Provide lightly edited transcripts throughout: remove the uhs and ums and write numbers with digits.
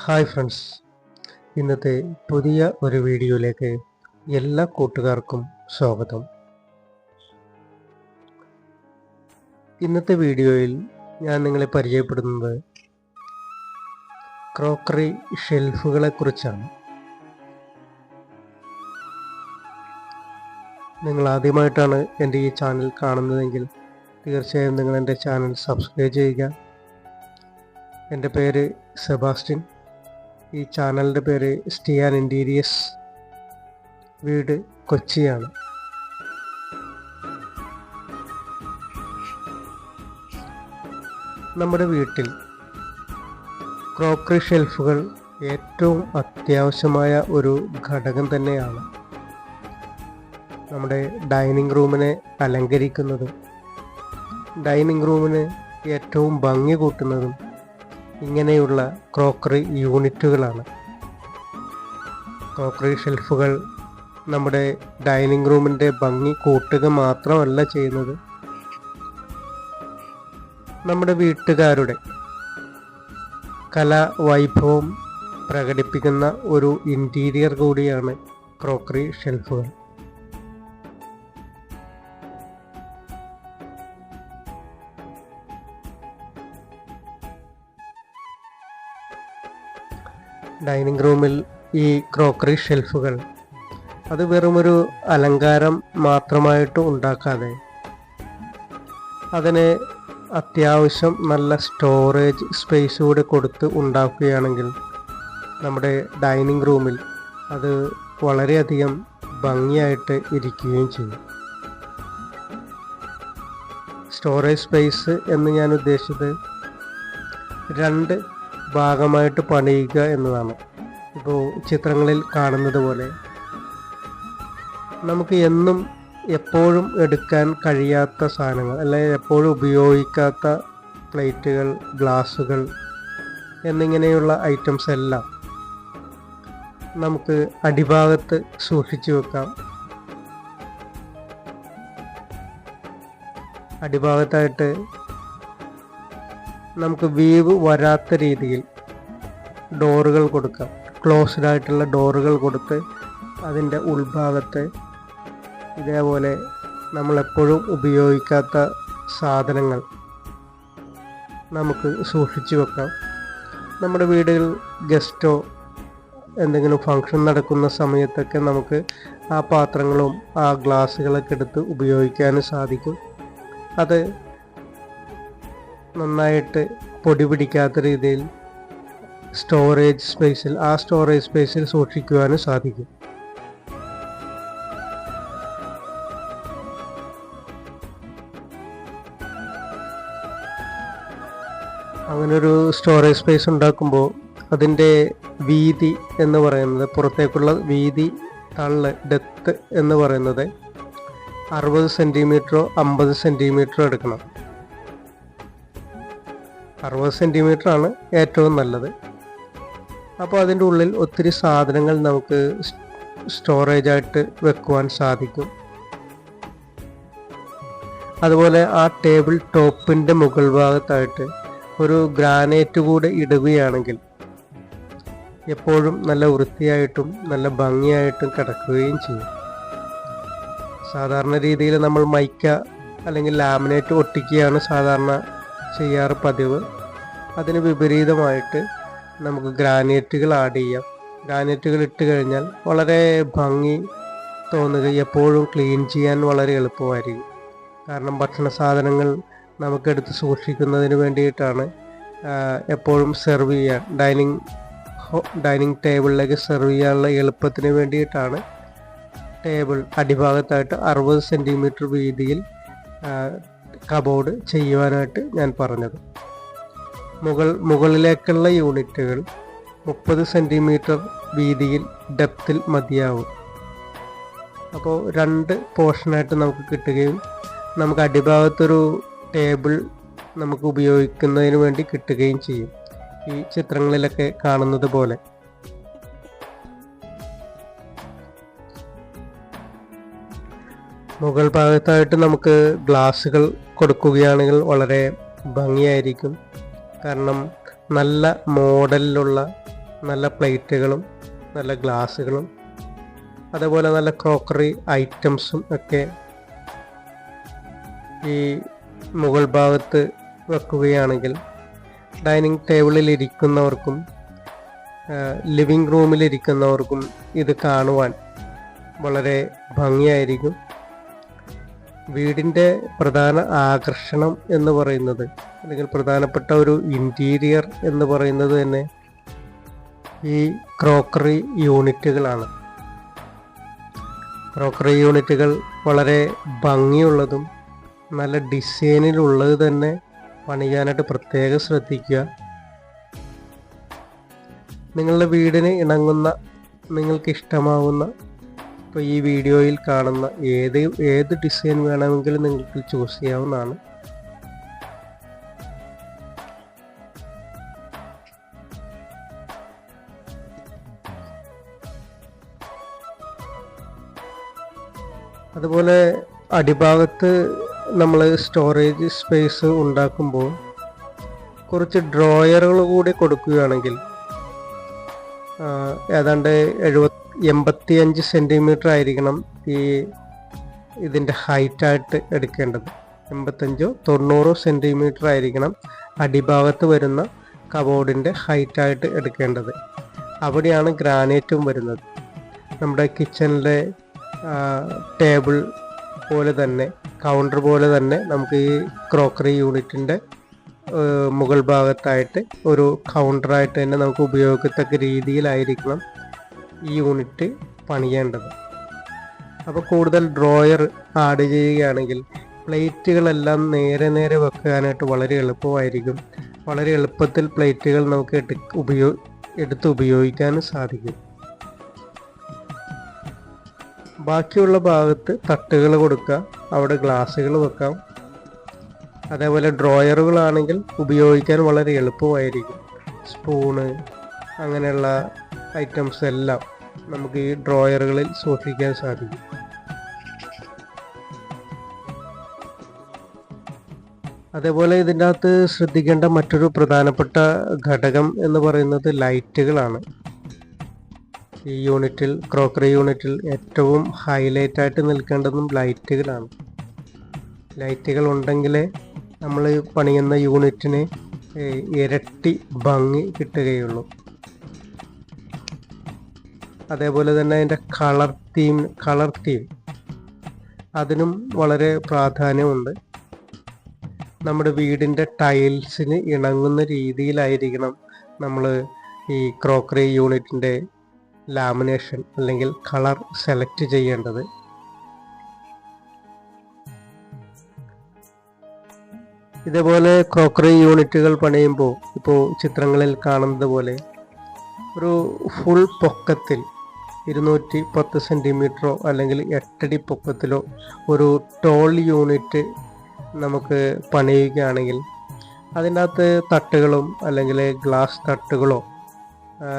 Hi friends, ഇന്നത്തെ പുതിയ ഒരു വീഡിയോയിലേക്ക് എല്ലാ കൂട്ടുകാർക്കും സ്വാഗതം. ഇന്നത്തെ വീഡിയോയിൽ ഞാൻ നിങ്ങളെ പരിചയപ്പെടുന്നത് ക്രോക്കറി ഷെൽഫുകളെ കുറിച്ചാണ്. നിങ്ങൾ ആദ്യമായിട്ടാണ് എൻ്റെ ഈ ചാനൽ കാണുന്നതെങ്കിൽ തീർച്ചയായും നിങ്ങൾ എൻ്റെ ചാനൽ സബ്സ്ക്രൈബ് ചെയ്യുക. എൻ്റെ പേര് സെബാസ്റ്റ്യൻ. ഈ ചാനലിൻ്റെ പേര് സ്റ്റീയാൻ ഇൻറ്റീരിയേഴ്സ്. വീട് കൊച്ചിയാണ്. നമ്മുടെ വീട്ടിൽ ക്രോക്കറി ഷെൽഫുകൾ ഏറ്റവും അത്യാവശ്യമായ ഒരു ഘടകം തന്നെയാണ്. നമ്മുടെ ഡൈനിങ് റൂമിനെ അലങ്കരിക്കുന്നതും ഡൈനിങ് റൂമിന് ഏറ്റവും ഭംഗി കൂട്ടുന്നതും ഇങ്ങനെയുള്ള ക്രോക്കറി യൂണിറ്റുകളാണ്. ക്രോക്കറി ഷെൽഫുകൾ നമ്മുടെ ഡൈനിങ് റൂമിൻ്റെ ഭംഗി കൂട്ടുക മാത്രമല്ല ചെയ്യുന്നത്, നമ്മുടെ വീട്ടുകാരുടെ കലാവൈഭവം പ്രകടിപ്പിക്കുന്ന ഒരു ഇൻറ്റീരിയർ കൂടിയാണ് ക്രോക്കറി ഷെൽഫുകൾ. ഡൈനിങ് റൂമിൽ ഈ ക്രോക്കറി ഷെൽഫുകൾ അത് വെറുമൊരു അലങ്കാരം മാത്രമായിട്ട് ഉണ്ടാക്കാതെ അതിന് അത്യാവശ്യം നല്ല സ്റ്റോറേജ് സ്പേസ് കൂടെ കൊടുത്ത് ഉണ്ടാക്കുകയാണെങ്കിൽ നമ്മുടെ ഡൈനിങ് റൂമിൽ അത് വളരെയധികം ഭംഗിയായിട്ട് ഇരിക്കുകയും ചെയ്യും. സ്റ്റോറേജ് സ്പേസ് എന്ന് ഞാൻ ഉദ്ദേശിച്ചത് രണ്ട് ഭാഗമായിട്ട് പണിയുക എന്നതാണ്. ഇപ്പോൾ ചിത്രങ്ങളിൽ കാണുന്നത് പോലെ നമുക്ക് എന്നും എപ്പോഴും എടുക്കാൻ കഴിയാത്ത സാധനങ്ങൾ, അല്ലെങ്കിൽ എപ്പോഴും ഉപയോഗിക്കാത്ത പ്ലേറ്റുകൾ, ഗ്ലാസുകൾ എന്നിങ്ങനെയുള്ള ഐറ്റംസ് എല്ലാം നമുക്ക് അടിഭാഗത്ത് സൂക്ഷിച്ചു വെക്കാം. അടിഭാഗത്തായിട്ട് നമുക്ക് വീവ് വരാത്ത രീതിയിൽ ഡോറുകൾ കൊടുക്കാം. ക്ലോസ്ഡ് ആയിട്ടുള്ള ഡോറുകൾ കൊടുത്ത് അതിൻ്റെ ഉൾഭാഗത്ത് ഇതേപോലെ നമ്മളെപ്പോഴും ഉപയോഗിക്കാത്ത സാധനങ്ങൾ നമുക്ക് സൂക്ഷിച്ചു വെക്കാം. നമ്മുടെ വീടുകളിൽ ഗസ്റ്റോ എന്തെങ്കിലും ഫങ്ഷൻ നടക്കുന്ന സമയത്തൊക്കെ നമുക്ക് ആ പാത്രങ്ങളും ആ ഗ്ലാസ്സുകളൊക്കെ എടുത്ത് ഉപയോഗിക്കാനും സാധിക്കും. അത് നന്നായിട്ട് പൊടി പിടിക്കാത്ത രീതിയിൽ സ്റ്റോറേജ് സ്പേസിൽ സൂക്ഷിക്കുവാനും സാധിക്കും. അങ്ങനൊരു സ്റ്റോറേജ് സ്പേസ് ഉണ്ടാക്കുമ്പോൾ അതിൻ്റെ വീതി എന്ന് പറയുന്നത്, പുറത്തേക്കുള്ള വീതി, ഡെപ്ത് എന്ന് പറയുന്നത് 60 സെൻറ്റിമീറ്ററോ 50 സെൻറ്റിമീറ്ററോ എടുക്കണം. 60 സെൻറ്റിമീറ്ററാണ് ഏറ്റവും നല്ലത്. അപ്പോൾ അതിൻ്റെ ഉള്ളിൽ ഒത്തിരി സാധനങ്ങൾ നമുക്ക് സ്റ്റോറേജായിട്ട് വെക്കുവാൻ സാധിക്കും. അതുപോലെ ആ ടേബിൾ ടോപ്പിൻ്റെ മുകൾ ഭാഗത്തായിട്ട് ഒരു ഗ്രാനൈറ്റ് കൂടെ ഇടുകയാണെങ്കിൽ എപ്പോഴും നല്ല വൃത്തിയായിട്ടും നല്ല ഭംഗിയായിട്ടും കിടക്കുകയും ചെയ്യും. സാധാരണ രീതിയിൽ നമ്മൾ മൈക്ക അല്ലെങ്കിൽ ലാമിനേറ്റ് ഒട്ടിക്കുകയാണ് സാധാരണ ചെയ്യാറ് പതിവ്. അതിന് വിപരീതമായിട്ട് നമുക്ക് ഗ്രാനൈറ്റുകൾ ആഡ് ചെയ്യാം. ഗ്രാനൈറ്റുകൾ ഇട്ട് കഴിഞ്ഞാൽ വളരെ ഭംഗി തോന്നുകയും എപ്പോഴും ക്ലീൻ ചെയ്യാൻ വളരെ എളുപ്പമായിരിക്കും. കാരണം ഭക്ഷണ സാധനങ്ങൾ നമുക്കെടുത്ത് സൂക്ഷിക്കുന്നതിന് വേണ്ടിയിട്ടാണ്, എപ്പോഴും സെർവ് ചെയ്യാൻ ഡൈനിങ് ടേബിളിലേക്ക് സെർവ് ചെയ്യാനുള്ള എളുപ്പത്തിന് വേണ്ടിയിട്ടാണ് ടേബിൾ അടിഭാഗത്തായിട്ട് 60 സെൻറ്റിമീറ്റർ വീതിയിൽ കബോർഡ് ചെയ്യുവാനായിട്ട് ഞാൻ പറഞ്ഞത്. മുകളിലേക്കുള്ള യൂണിറ്റുകൾ 30 സെൻറ്റിമീറ്റർ വീതിയിൽ ഡെപ്തിൽ മതിയാവും. അപ്പോൾ 2 പോർഷനായിട്ട് നമുക്ക് കിട്ടുകയും നമുക്ക് അടിഭാഗത്തൊരു ടേബിൾ നമുക്ക് ഉപയോഗിക്കുന്നതിന് വേണ്ടി കിട്ടുകയും ചെയ്യും, ഈ ചിത്രങ്ങളിലൊക്കെ കാണുന്നത് പോലെ. മുകൾ ഭാഗത്തായിട്ട് നമുക്ക് ഗ്ലാസുകൾ കൊടുക്കുകയാണെങ്കിൽ വളരെ ഭംഗിയായിരിക്കും. കാരണം നല്ല മോഡലിലുള്ള നല്ല പ്ലേറ്റുകളും നല്ല ഗ്ലാസ്സുകളും അതേപോലെ നല്ല ക്രോക്കറി ഐറ്റംസും ഒക്കെ ഈ മുകൾ ഭാഗത്ത് വെക്കുകയാണെങ്കിൽ ഡൈനിങ് ടേബിളിൽ ഇരിക്കുന്നവർക്കും ലിവിങ് റൂമിൽ ഇരിക്കുന്നവർക്കും ഇത് കാണുവാൻ വളരെ ഭംഗിയായിരിക്കും. വീടിൻ്റെ പ്രധാന ആകർഷണം എന്ന് പറയുന്നത്, അല്ലെങ്കിൽ പ്രധാനപ്പെട്ട ഒരു ഇൻറ്റീരിയർ എന്ന് പറയുന്നത് തന്നെ ഈ ക്രോക്കറി യൂണിറ്റുകളാണ്. ക്രോക്കറി യൂണിറ്റുകൾ വളരെ ഭംഗിയുള്ളതും നല്ല ഡിസൈനിലുള്ളത് തന്നെ പണിയാനായിട്ട് പ്രത്യേകം ശ്രദ്ധിക്കുക. നിങ്ങളുടെ വീടിന് ഇണങ്ങുന്ന, നിങ്ങൾക്ക് ഇഷ്ടമാവുന്ന, ഇപ്പോൾ ഈ വീഡിയോയിൽ കാണുന്ന ഏത് ഡിസൈൻ വേണമെങ്കിലും നിങ്ങൾക്ക് ചൂസ് ചെയ്യാവുന്നതാണ്. അതുപോലെ അടിഭാഗത്ത് നമ്മൾ സ്റ്റോറേജ് സ്പേസ് ഉണ്ടാക്കുമ്പോൾ കുറച്ച് ഡ്രോയറുകൾ കൂടി കൊടുക്കുകയാണെങ്കിൽ ഏതാണ്ട് 85 സെൻറ്റിമീറ്റർ ആയിരിക്കണം ഇതിൻ്റെ ഹൈറ്റായിട്ട് എടുക്കേണ്ടത്. 85-90 സെൻറ്റിമീറ്റർ ആയിരിക്കണം അടിഭാഗത്ത് വരുന്ന കബോർഡിൻ്റെ ഹൈറ്റായിട്ട് എടുക്കേണ്ടത്. അവിടെയാണ് ഗ്രാനൈറ്റും വരുന്നത്. നമ്മുടെ കിച്ചണിലെ ടേബിൾ പോലെ തന്നെ, കൗണ്ടർ പോലെ തന്നെ നമുക്ക് ഈ ക്രോക്കറി യൂണിറ്റിൻ്റെ മുകൾ ഭാഗത്തായിട്ട് ഒരു കൗണ്ടറായിട്ട് തന്നെ നമുക്ക് ഉപയോഗിക്കത്തക്ക രീതിയിലായിരിക്കണം ഈ യൂണിറ്റ് പണിയേണ്ടത്. അപ്പോൾ കൂടുതൽ ഡ്രോയർ ആഡ് ചെയ്യുകയാണെങ്കിൽ പ്ലേറ്റുകളെല്ലാം നേരെ വെക്കാനായിട്ട് വളരെ എളുപ്പമായിരിക്കും. വളരെ എളുപ്പത്തിൽ പ്ലേറ്റുകൾ നമുക്ക് എടുത്ത് ഉപയോഗിക്കാനും സാധിക്കും. ബാക്കിയുള്ള ഭാഗത്ത് തട്ടുകൾ കൊടുക്കുക, അവിടെ ഗ്ലാസ്സുകൾ വെക്കാം. അതേപോലെ ഡ്രോയറുകളാണെങ്കിൽ ഉപയോഗിക്കാൻ വളരെ എളുപ്പമായിരിക്കും. സ്പൂണ് അങ്ങനെയുള്ള ഐറ്റംസ് എല്ലാം നമുക്ക് ഈ ഡ്രോയറുകളിൽ സൂക്ഷിക്കാൻ സാധിക്കും. അതേപോലെ ഇതിൻ്റെ അകത്ത് ശ്രദ്ധിക്കേണ്ട മറ്റൊരു പ്രധാനപ്പെട്ട ഘടകം എന്ന് പറയുന്നത് ലൈറ്റുകളാണ്. ഈ യൂണിറ്റിൽ, ക്രോക്കറി യൂണിറ്റിൽ ഏറ്റവും ഹൈലൈറ്റ് ആയിട്ട് നിൽക്കേണ്ടതും ലൈറ്റുകളാണ്. ലൈറ്റുകൾ ഉണ്ടെങ്കിലേ നമ്മൾ പണിയുന്ന യൂണിറ്റിന് ഇരട്ടി ഭംഗി കിട്ടുകയുള്ളൂ. അതേപോലെ തന്നെ അതിൻ്റെ കളർ തീം അതിനും വളരെ പ്രാധാന്യമുണ്ട്. നമ്മുടെ വീടിൻ്റെ ടൈൽസിന് ഇണങ്ങുന്ന രീതിയിലായിരിക്കണം നമ്മൾ ഈ ക്രോക്കറി യൂണിറ്റിൻ്റെ ലാമിനേഷൻ അല്ലെങ്കിൽ കളർ സെലക്ട് ചെയ്യേണ്ടത്. ഇതേപോലെ ക്രോക്കറി യൂണിറ്റുകൾ പണിയുമ്പോൾ ഇപ്പോൾ ചിത്രങ്ങളിൽ കാണുന്നത് പോലെ ഒരു ഫുൾ പൊക്കത്തിൽ 210 സെൻറ്റിമീറ്ററോ അല്ലെങ്കിൽ 8 അടി പൊക്കത്തിലോ ഒരു ടോൾ യൂണിറ്റ് നമുക്ക് പണിയുകയാണെങ്കിൽ അതിൻ്റെ അകത്ത് തട്ടുകളും അല്ലെങ്കിൽ ഗ്ലാസ് തട്ടുകളോ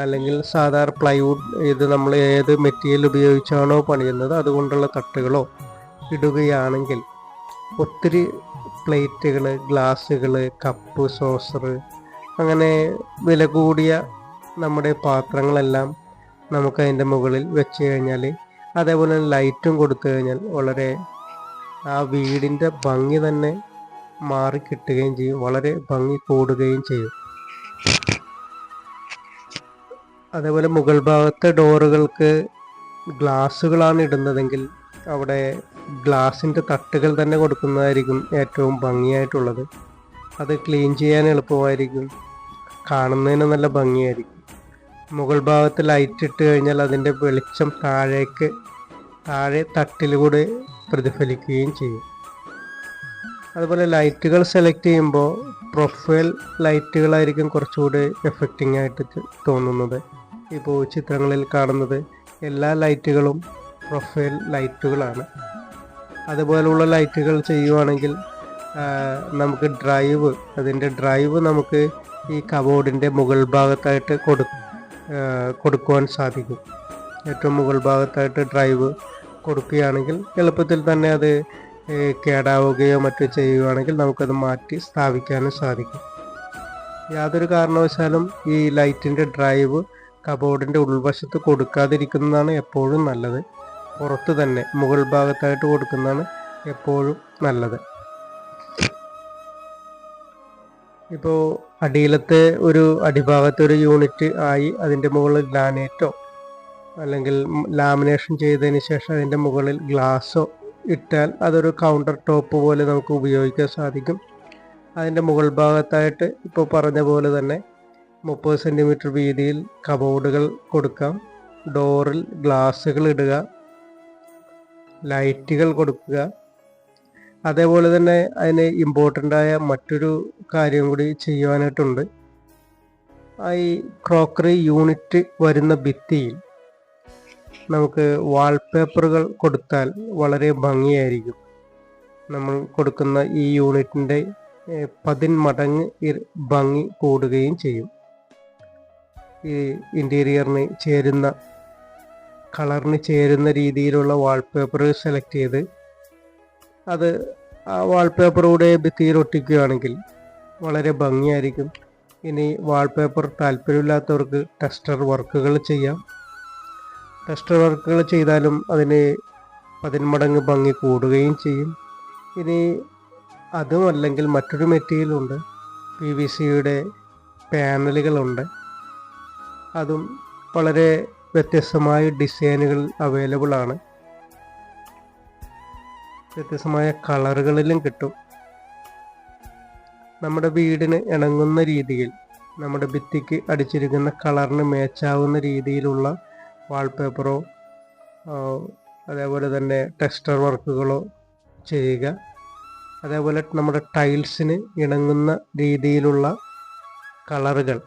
അല്ലെങ്കിൽ സാധാരണ പ്ലൈവുഡ്, ഇത് നമ്മൾ ഏത് മെറ്റീരിയൽ ഉപയോഗിച്ചാണോ പണിയുന്നത് അതുകൊണ്ടുള്ള തട്ടുകളോ ഇടുകയാണെങ്കിൽ ഒത്തിരി പ്ലേറ്റുകൾ, ഗ്ലാസ്സുകൾ, കപ്പ്, സോസർ അങ്ങനെ വില കൂടിയ നമ്മുടെ പാത്രങ്ങളെല്ലാം നമുക്ക് അതിൻ്റെ മുകളിൽ വെച്ച് കഴിഞ്ഞാൽ, അതേപോലെ ലൈറ്റും കൊടുത്തു കഴിഞ്ഞാൽ വളരെ ആ വീടിൻ്റെ ഭംഗി തന്നെ മാറിക്കിട്ടുകയും ചെയ്യും, വളരെ ഭംഗി കൂടുകയും ചെയ്യും. അതേപോലെ മുകൾ ഭാഗത്തെ ഡോറുകൾക്ക് ഗ്ലാസ്സുകളാണ് ഇടുന്നതെങ്കിൽ അവിടെ ഗ്ലാസിൻ്റെ തട്ടുകൾ തന്നെ കൊടുക്കുന്നതായിരിക്കും ഏറ്റവും ഭംഗിയായിട്ടുള്ളത്. അത് ക്ലീൻ ചെയ്യാൻ എളുപ്പമായിരിക്കും, കാണുന്നതിന് നല്ല ഭംഗിയായിരിക്കും. മുകൾ ഭാഗത്ത് ലൈറ്റ് ഇട്ട് കഴിഞ്ഞാൽ അതിൻ്റെ വെളിച്ചം താഴെ തട്ടിലൂടെ പ്രതിഫലിക്കുകയും ചെയ്യും. അതുപോലെ ലൈറ്റുകൾ സെലക്ട് ചെയ്യുമ്പോൾ പ്രൊഫൈൽ ലൈറ്റുകളായിരിക്കും കുറച്ചുകൂടി എഫക്റ്റിംഗ് ആയിട്ട് തോന്നുന്നത്. ഇപ്പോൾ ചിത്രങ്ങളിൽ കാണുന്നത് എല്ലാ ലൈറ്റുകളും പ്രൊഫൈൽ ലൈറ്റുകളാണ്. അതുപോലുള്ള ലൈറ്റുകൾ ചെയ്യുവാണെങ്കിൽ നമുക്ക് അതിൻ്റെ ഡ്രൈവ് നമുക്ക് ഈ കബോർഡിൻ്റെ മുകൾ ഭാഗത്തായിട്ട് കൊടുക്കുവാൻ സാധിക്കും. ഏറ്റവും മുകൾ ഭാഗത്തായിട്ട് ഡ്രൈവ് കൊടുക്കുകയാണെങ്കിൽ എളുപ്പത്തിൽ തന്നെ അത് കേടാവുകയോ മറ്റോ ചെയ്യുകയാണെങ്കിൽ നമുക്കത് മാറ്റി സ്ഥാപിക്കാനും സാധിക്കും. യാതൊരു കാരണവശാലും ഈ ലൈറ്റിൻ്റെ ഡ്രൈവ് കബോർഡിൻ്റെ ഉൾവശത്ത് കൊടുക്കാതിരിക്കുന്നതാണ് എപ്പോഴും നല്ലത്. പുറത്ത് തന്നെ മുകൾ ഭാഗത്തായിട്ട് കൊടുക്കുന്നതാണ് എപ്പോഴും നല്ലത്. ഇപ്പോൾ അടിഭാഗത്തെ ഒരു യൂണിറ്റ് ആയി അതിൻ്റെ മുകളിൽ ഗ്രാനൈറ്റോ അല്ലെങ്കിൽ ലാമിനേഷൻ ചെയ്തതിന് ശേഷം അതിൻ്റെ മുകളിൽ ഗ്ലാസ്സോ ഇട്ടാൽ അതൊരു കൗണ്ടർ ടോപ്പ് പോലെ നമുക്ക് ഉപയോഗിക്കാൻ സാധിക്കും. അതിൻ്റെ മുകൾ ഭാഗത്തായിട്ട് ഇപ്പോൾ പറഞ്ഞ പോലെ തന്നെ 30 സെൻറ്റിമീറ്റർ വീതിയിൽ കബോർഡുകൾ കൊടുക്കാം. ഡോറിൽ ഗ്ലാസ്സുകൾ ഇടുക, ലൈറ്റുകൾ കൊടുക്കുക. അതേപോലെ തന്നെ അതിന് ഇമ്പോർട്ടൻ്റായ മറ്റൊരു കാര്യം കൂടി ചെയ്യുവാനായിട്ടുണ്ട്. ഈ ക്രോക്കറി യൂണിറ്റ് വരുന്ന ഭിത്തിയിൽ നമുക്ക് വാൾപേപ്പറുകൾ കൊടുത്താൽ വളരെ ഭംഗിയായിരിക്കും. നമ്മൾ കൊടുക്കുന്ന ഈ യൂണിറ്റിൻ്റെ 10 മടങ്ങ് ഭംഗി കൂടുകയും ചെയ്യും. ഈ ഇൻറ്റീരിയറിന് ചേരുന്ന കളറിന് ചേരുന്ന രീതിയിലുള്ള വാൾപേപ്പർ സെലക്ട് ചെയ്ത് അത് ആ വാൾപേപ്പറൂടെ ഭിത്തിയിൽ ഒട്ടിക്കുകയാണെങ്കിൽ വളരെ ഭംഗിയായിരിക്കും. ഇനി വാൾപേപ്പർ താല്പര്യമില്ലാത്തവർക്ക് ടെക്സ്ചർ വർക്കുകൾ ചെയ്യാം. ടെക്സ്ചർ വർക്കുകൾ ചെയ്താലും അതിന് 10 മടങ്ങ് ഭംഗി കൂടുകയും ചെയ്യും. ഇനി അതുമല്ലെങ്കിൽ മറ്റൊരു മെറ്റീരിയലുണ്ട്, PVCയുടെ പാനലുകളുണ്ട്. അതും വളരെ വ്യത്യസ്തമായ ഡിസൈനുകൾ അവൈലബിൾ ആണ്. വ്യത്യസ്തമായ കളറുകളിലും കിട്ടും. നമ്മുടെ വീടിന് ഇണങ്ങുന്ന രീതിയിൽ നമ്മുടെ ഭിത്തിക്ക് അടിച്ചിരിക്കുന്ന കളറിന് മാച്ചാവുന്ന രീതിയിലുള്ള വാൾപേപ്പറോ അതേപോലെ തന്നെ ടെക്സ്ചർ വർക്കുകളോ ചെയ്യുക. അതേപോലെ നമ്മുടെ ടൈൽസിന് ഇണങ്ങുന്ന രീതിയിലുള്ള കളറുകൾ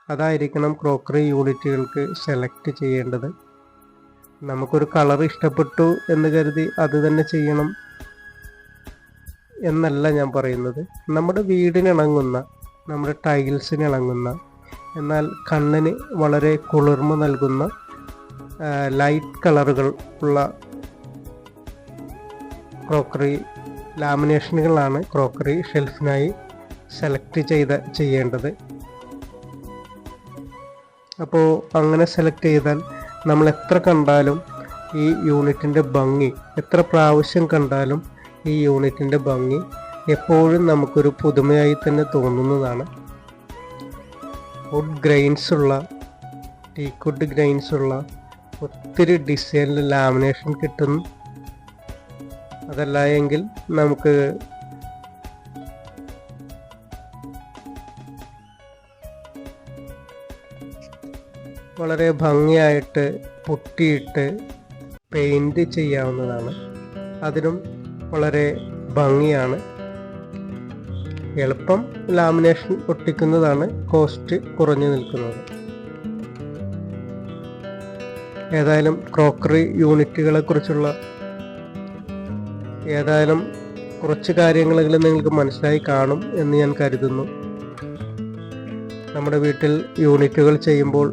അതായിരിക്കണം ക്രോക്കറി യൂണിറ്റുകൾക്ക് സെലക്ട് ചെയ്യേണ്ടത്. നമുക്കൊരു കളർ ഇഷ്ടപ്പെട്ടു എന്ന് കരുതി അത് തന്നെ ചെയ്യണം എന്നല്ല ഞാൻ പറയുന്നത്. നമ്മുടെ വീടിനിണങ്ങുന്ന, നമ്മുടെ ടൈൽസിന് ഇണങ്ങുന്ന, എന്നാൽ കണ്ണിന് വളരെ കുളിർമ നൽകുന്ന ലൈറ്റ് കളറുകൾ ഉള്ള ക്രോക്കറി ലാമിനേഷനുകളാണ് ക്രോക്കറി ഷെൽഫിനായി സെലക്ട് ചെയ്യേണ്ടത്. അപ്പോൾ അങ്ങനെ സെലക്ട് ചെയ്താൽ നമ്മൾ എത്ര കണ്ടാലും ഈ യൂണിറ്റിൻ്റെ ഭംഗി, എത്ര പ്രാവശ്യം കണ്ടാലും ഈ യൂണിറ്റിൻ്റെ ഭംഗി എപ്പോഴും നമുക്കൊരു പുതുമയായി തന്നെ തോന്നുന്നതാണ്. വുഡ് ഗ്രൈൻസ് ഉള്ള, ടീക്വുഡ് ഗ്രൈൻസ് ഉള്ള ഒത്തിരി ഡിസൈനിൽ ലാമിനേഷൻ കിട്ടുന്നു. അതല്ല എങ്കിൽ നമുക്ക് വളരെ ഭംഗിയായിട്ട് പുട്ടിയിട്ട് പെയിൻറ് ചെയ്യാവുന്നതാണ്. അതിനും വളരെ ഭംഗിയാണ്. എളുപ്പം ലാമിനേഷൻ ഒട്ടിക്കുന്നതാണ് കോസ്റ്റ് കുറഞ്ഞു നിൽക്കുന്നത്. ഏതായാലും ക്രോക്കറി യൂണിറ്റുകളെ കുറിച്ചുള്ള കുറച്ച് കാര്യങ്ങളെങ്കിലും നിങ്ങൾക്ക് മനസ്സിലായി കാണും എന്ന് ഞാൻ കരുതുന്നു. നമ്മുടെ വീട്ടിൽ യൂണിറ്റുകൾ ചെയ്യുമ്പോൾ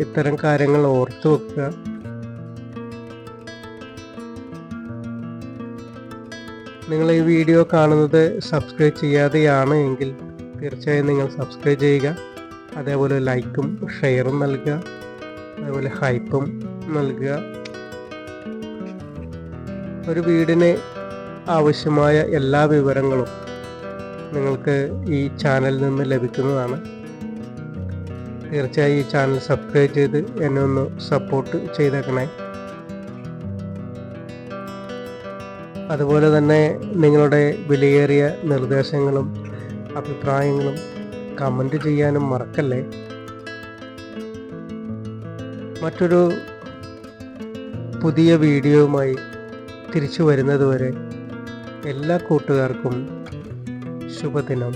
ഇത്തരം കാര്യങ്ങൾ ഓർത്തു വെക്കുക. നിങ്ങൾ ഈ വീഡിയോ കാണുന്നത് സബ്സ്ക്രൈബ് ചെയ്യാതെയാണ് എങ്കിൽ തീർച്ചയായും നിങ്ങൾ സബ്സ്ക്രൈബ് ചെയ്യുക. അതേപോലെ ലൈക്കും ഷെയറും നൽകുക, അതേപോലെ ഹൈപ്പും നൽകുക. ഒരു വീടിന് ആവശ്യമായ എല്ലാ വിവരങ്ങളും നിങ്ങൾക്ക് ഈ ചാനലിൽ നിന്ന് ലഭിക്കുന്നതാണ്. തീർച്ചയായും ഈ ചാനൽ സബ്സ്ക്രൈബ് ചെയ്ത് എന്നെ ഒന്ന് സപ്പോർട്ട് ചെയ്തേക്കണേ. അതുപോലെ തന്നെ നിങ്ങളുടെ വിലയേറിയ നിർദ്ദേശങ്ങളും അഭിപ്രായങ്ങളും കമൻറ്റ് ചെയ്യാനും മറക്കല്ലേ. മറ്റൊരു പുതിയ വീഡിയോയുമായി തിരിച്ചു വരുന്നതുവരെ എല്ലാ കൂട്ടുകാർക്കും ശുഭദിനം.